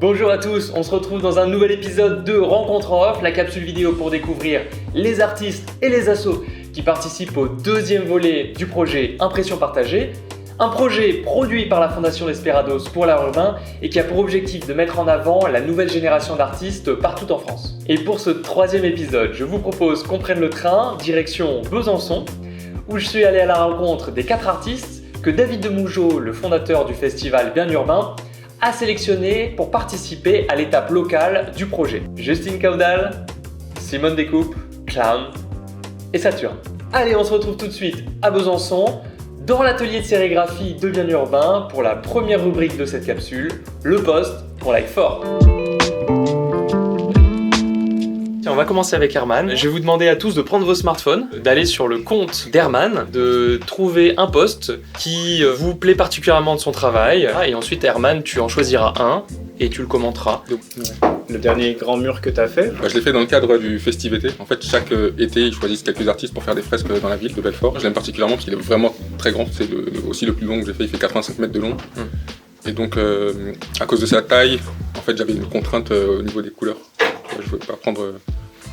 Bonjour à tous, on se retrouve dans un nouvel épisode de Rencontre en Off, la capsule vidéo pour découvrir les artistes et les assos qui participent au deuxième volet du projet Impression partagée. Un projet produit par la Fondation Desperados pour l'art urbain et qui a pour objectif de mettre en avant la nouvelle génération d'artistes partout en France. Et pour ce troisième épisode, je vous propose qu'on prenne le train direction Besançon, où je suis allé à la rencontre des 4 artistes que David Demougeot, le fondateur du festival Bien Urbain, a sélectionné pour participer à l'étape locale du projet. Justine Caudal, Simone Découpe, Clown et Saturne. Allez, on se retrouve tout de suite à Besançon, dans l'atelier de sérigraphie de Bien Urbain, pour la première rubrique de cette capsule, le post qu'on like fort. On va commencer avec Herman. Je vais vous demander à tous de prendre vos smartphones, d'aller sur le compte d'Herman, de trouver un post qui vous plaît particulièrement de son travail. Et ensuite, Herman, tu en choisiras un et tu le commenteras. Le dernier grand mur que tu as fait? Je l'ai fait dans le cadre du Festive été. En fait, chaque été, ils choisissent quelques artistes pour faire des fresques dans la ville de Belfort. Je l'aime particulièrement parce qu'il est vraiment très grand. C'est aussi le plus long que j'ai fait. Il fait 85 mètres de long. Et donc, à cause de sa taille, en fait, j'avais une contrainte au niveau des couleurs. Je ne voulais pas prendre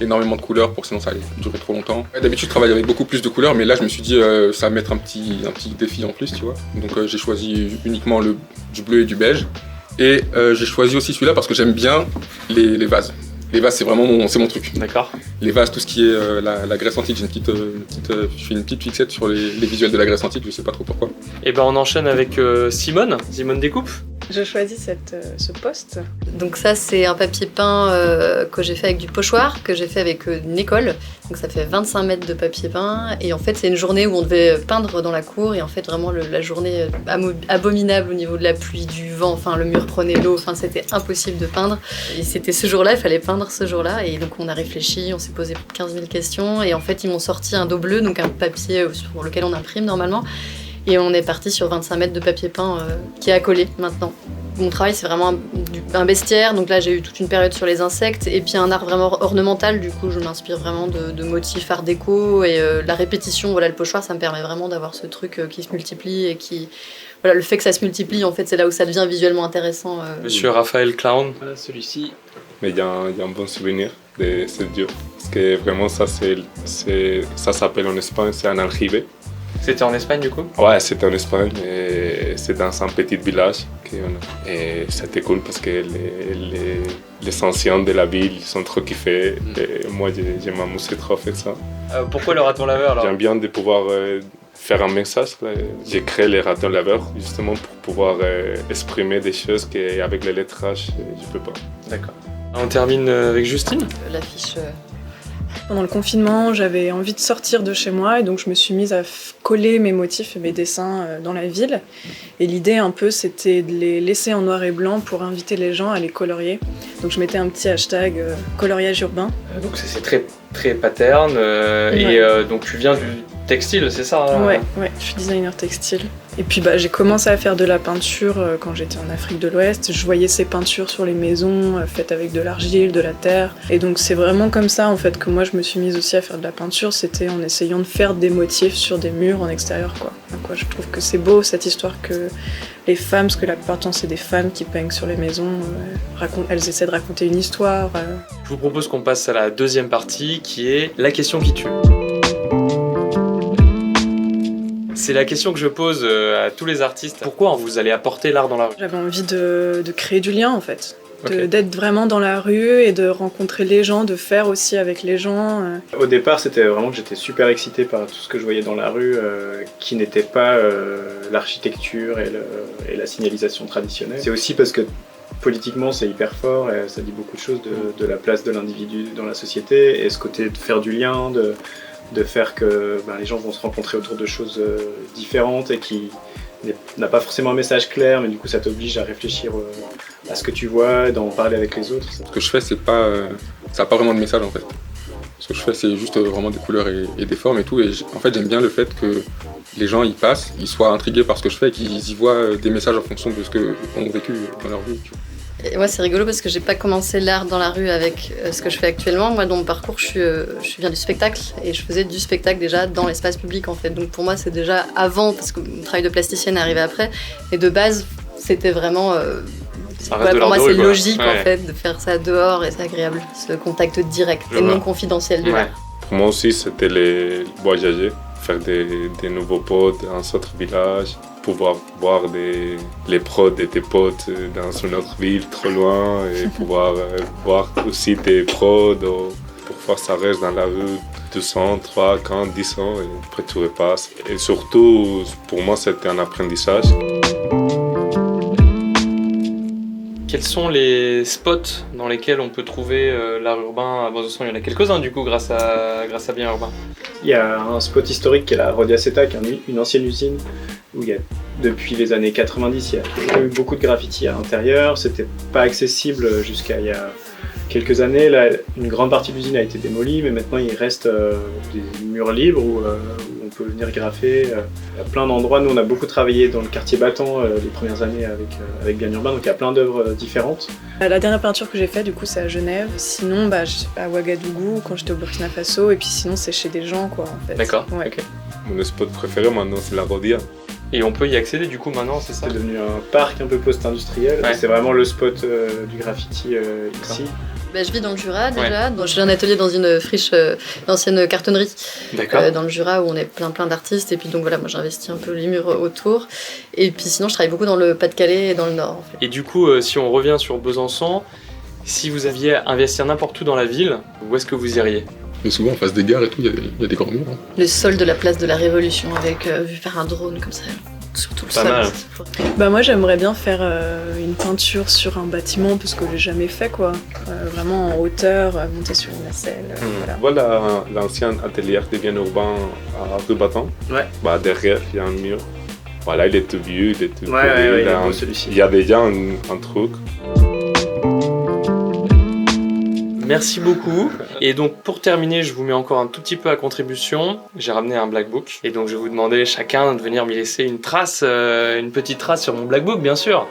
énormément de couleurs pour sinon ça allait durer trop longtemps. D'habitude, je travaille avec beaucoup plus de couleurs, mais là, je me suis dit ça va mettre un petit défi en plus, tu vois. Donc, j'ai choisi uniquement du bleu et du beige. Et j'ai choisi aussi celui-là parce que j'aime bien les vases. Les vases, c'est vraiment mon truc. D'accord. Les vases, tout ce qui est la Grèce antique, je fais une petite fixette sur les visuels de la Grèce antique, je sais pas trop pourquoi. Et ben on enchaîne avec Simone Découpe. Je choisis ce poste. Donc ça c'est un papier peint que j'ai fait avec du pochoir, que j'ai fait avec une école. Donc ça fait 25 mètres de papier peint et en fait c'est une journée où on devait peindre dans la cour et en fait vraiment la journée abominable au niveau de la pluie, du vent, enfin le mur prenait l'eau, enfin c'était impossible de peindre. Et c'était ce jour-là, il fallait peindre ce jour-là et donc on a réfléchi, on s'est posé 15 000 questions et en fait ils m'ont sorti un dos bleu, donc un papier sur lequel on imprime normalement. Et on est parti sur 25 mètres de papier peint qui est accolé maintenant. Mon travail, c'est vraiment un bestiaire. Donc là, j'ai eu toute une période sur les insectes et puis un art vraiment ornemental. Du coup, je m'inspire vraiment de motifs art déco et la répétition. Voilà, le pochoir, ça me permet vraiment d'avoir ce truc qui se multiplie et qui... Voilà, le fait que ça se multiplie, en fait, c'est là où ça devient visuellement intéressant. Monsieur Raphaël Clown. Voilà, celui-ci. Mais il y a un bon souvenir de ce dieu. Parce que vraiment, ça s'appelle en Espagne, c'est un aljibe. C'était en Espagne du coup? Ouais, c'était en Espagne et c'est dans un petit village. Et c'était cool parce que les anciens de la ville ils sont trop kiffés. Et moi, je m'amusais trop à faire ça. Pourquoi le raton laveur alors? J'aime bien de pouvoir faire un message. J'ai créé les ratons laveurs justement pour pouvoir exprimer des choses qu'avec le lettrage, je peux pas. D'accord. On termine avec Justine. L'affiche... Pendant le confinement, j'avais envie de sortir de chez moi et donc je me suis mise à coller mes motifs et mes dessins dans la ville. Et l'idée un peu, c'était de les laisser en noir et blanc pour inviter les gens à les colorier. Donc je mettais un petit hashtag coloriage urbain. Donc c'est très pattern Ouais. et donc tu viens du textile, c'est ça hein? Ouais, je suis designer textile. Et puis j'ai commencé à faire de la peinture quand j'étais en Afrique de l'Ouest. Je voyais ces peintures sur les maisons faites avec de l'argile, de la terre. Et donc c'est vraiment comme ça en fait que moi je me suis mise aussi à faire de la peinture. C'était en essayant de faire des motifs sur des murs en extérieur quoi. Donc, je trouve que c'est beau cette histoire que les femmes, parce que la plupart du temps c'est des femmes qui peignent sur les maisons, elles essaient de raconter une histoire. Je vous propose qu'on passe à la deuxième partie qui est la question qui tue. C'est la question que je pose à tous les artistes. Pourquoi vous allez apporter l'art dans la rue? J'avais envie de créer du lien en fait. Okay. D'être vraiment dans la rue et de rencontrer les gens, de faire aussi avec les gens. Au départ, c'était vraiment que j'étais super excité par tout ce que je voyais dans la rue, qui n'était pas l'architecture et la signalisation traditionnelle. C'est aussi parce que politiquement, c'est hyper fort et ça dit beaucoup de choses de la place de l'individu dans la société et ce côté de faire du lien, de faire que les gens vont se rencontrer autour de choses différentes et qui n'a pas forcément un message clair, mais du coup ça t'oblige à réfléchir à ce que tu vois, d'en parler avec les autres. Ce que je fais, ça n'a pas vraiment de message en fait. Ce que je fais, c'est juste vraiment des couleurs et des formes et tout. Et en fait, j'aime bien le fait que les gens y passent, ils soient intrigués par ce que je fais et qu'ils y voient des messages en fonction de ce qu'ils ont vécu dans leur vie. Et moi, c'est rigolo parce que j'ai pas commencé l'art dans la rue avec ce que je fais actuellement. Moi, dans mon parcours, je viens du spectacle et je faisais du spectacle déjà dans l'espace public en fait. Donc pour moi, c'est déjà avant, parce que mon travail de plasticienne est arrivé après. Et de base, c'était vraiment Ça reste de pour l'art moi, de c'est rue, quoi. logique Ouais. en fait de faire ça dehors et c'est agréable. Ce contact direct Je et vois. non confidentiel de Ouais. l'art. Pour moi aussi, c'était les voyager, faire des nouveaux potes dans un autre village, pouvoir voir les prods de tes potes dans une autre ville trop loin et pouvoir voir aussi tes prods. Parfois, ça reste dans la rue 200, 3, 40, 10 ans et après tu repasses. Et surtout, pour moi, c'était un apprentissage. Quels sont les spots dans lesquels on peut trouver l'art urbain à Besançon? Il y en a quelques-uns du coup grâce à Bien Urbain. Il y a un spot historique qui est la Rodiaceta, qui est une ancienne usine où il y a, depuis les années 90, il y a toujours eu beaucoup de graffiti à l'intérieur. C'était pas accessible jusqu'à il y a quelques années. Là, une grande partie de l'usine a été démolie, mais maintenant il reste des murs libres où on peut venir graffer. Il y a plein d'endroits. Nous, on a beaucoup travaillé dans le quartier battant les premières années avec Bien Urbain, donc il y a plein d'œuvres différentes. La dernière peinture que j'ai faite, du coup, c'est à Genève. Sinon, à Ouagadougou, quand j'étais au Burkina Faso. Et puis sinon, c'est chez des gens, quoi, en fait. D'accord. Ouais. Ok. Mon spot préféré maintenant, c'est la Rodia. Et on peut y accéder du coup maintenant, c'est ça? C'est devenu un parc un peu post-industriel. Ouais. C'est vraiment le spot du graffiti ici. Bah, je vis dans le Jura déjà. Donc, j'ai un atelier dans une friche d'ancienne cartonnerie D'accord. dans le Jura où on est plein d'artistes. Et puis donc voilà, moi j'ai investi un peu les murs autour. Et puis sinon, je travaille beaucoup dans le Pas-de-Calais et dans le Nord en fait. Et du coup, si on revient sur Besançon, si vous aviez à investir n'importe où dans la ville, où est-ce que vous iriez? Mais souvent, en face des gares et tout, il y a des grands murs. Hein. Le sol de la place de la Révolution avec vu par un drone comme ça. Sur tout le Pas sol. mal. C'est fort. Bah moi j'aimerais bien faire une peinture sur un bâtiment parce que j'ai jamais fait quoi. Vraiment en hauteur, monter sur une nacelle. Voilà. Voilà l'ancien atelier de Bien Urbain à rue Battant. Ouais. Bah, derrière, il y a un mur. Voilà, il est tout vieux, il est tout Ouais, pourri, il il est a beau un- celui-ci. il y a déjà un truc. Merci beaucoup. Et donc pour terminer, je vous mets encore un tout petit peu à contribution. J'ai ramené un black book. Et donc je vais vous demander chacun de venir m'y laisser une trace, une petite trace sur mon black book, bien sûr.